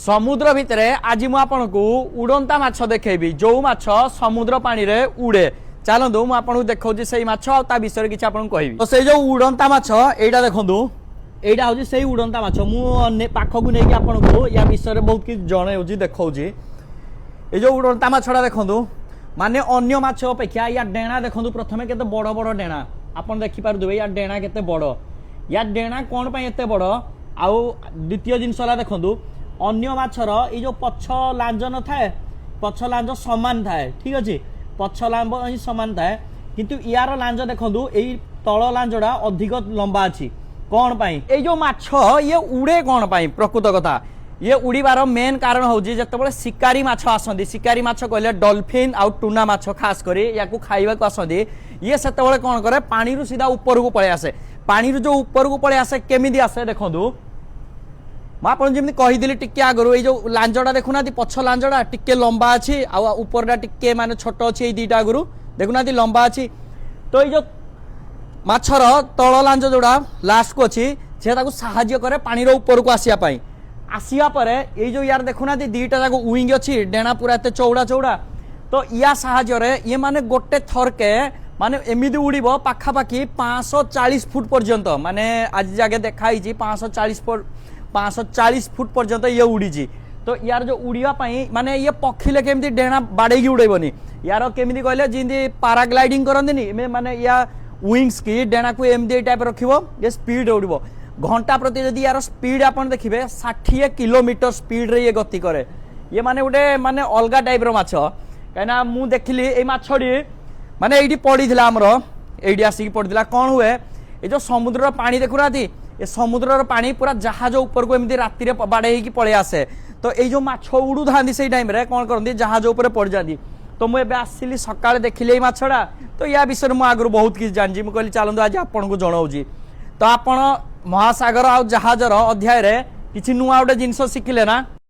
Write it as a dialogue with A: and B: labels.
A: समुद्र भितर आज मुझे उड़ंता माछ देखेबी जो माछ समुद्र पानी रे उड़े। चलतु मुझे देखा से माछ आ विषय किसी आपको कहबी। तो से जो उड़ंता माछ एटा देखु एटा हूँ से उड़ंता माछ मु पाखक नहीं आपको या विषय बहुत किसी जन देखा ये जो उड़ंता माछटा देखु माने अन्य माछ अपेक्षा या डेणा देखु प्रथम के बड़ बड़ डेणा आप देखिपे या डेणा के बड़ या डेणा कौन पाई एत बड़ आउ द्वितीय जिनस देखु अन्य माछर ये जो पछ लांज न थाए पछ लांज समान थाए ठीक अच्छे पछ लांज समान थाए किंतु यार लांज देखु यही तल लांजटा अधिक लंबा अच्छी कौन पाई ये जो माछ ये उड़े कौन पाई प्रकृत कथा ये उड़ीबार मेन कारण हूँ जिते शिकारी माछ आसती शिकारी माछ कहले डॉल्फिन आउ टूना माछ खास करी या खाइबा आसती ये से कौन करे पानी रू सीधा ऊपर को पलि आसे पानी जो ऊपर को पलि आसे केमी आसे देखु मुझे कहीदी टिके आगु ये जो लांजटा देखुना पछ लांजटा टिके लंबा अच्छी आउपरटा टिके माने छोट अच्छी ये दुईटा आगु देखुना लंबा अच्छी। तो ये जो माछर तल लांज जोड़ा लास्ट को अच्छी से साहाय्य करे पानी ऊपर को आसापी आसिया परे ये जो यार देखुना दीटा जाक विंग अच्छी डेणा पूरा एत चौड़ा चौड़ा तो या साहाय्य ये माने गोटे थरके माने एमती उड़ीब पाखापाखि 540 फुट पर्यंत माने आज जगह देखाई 540 फुट पर्यंत ये उड़ी। तो यार जो उड़ापी माने ये पक्षीले केमती डेणा बाड़े उड़ेबनी यार केमी कहले जी पाराग्लाइडिंग करते माने या विंग्स की डेणा को एमती टाइप रखिबो ये स्पीड उड़ीब घंटा प्रति जदि यार स्पीड आप देखिए 60 किलोमीटर स्पीड रे ये गति करे ये माने गोटे माने अलग टाइप रो माछ कहीं मु देखिली ये माछड़ी माने ये पड़ा आमर ये आसिक पड़ा कौन हुए ये जो समुद्र पानी देखुना ये समुद्र पानी पूरा जहाज ऊपर को एमती राति बाड़े पलि आसे। तो ये जो माछ उड़ू था से टाइम कौन करती जहाज उपर पड़ जाती। तो मुझे आसिली सकाଳେ देखिली माछड़ा तो या विषय में आगु बहुत किसी जानी मुझे चलते आज आपको जनाऊँगी। तो आपण महासागर आ जहाजर अध्याय किसी नुआ गोटे जिनस शिखिले ना।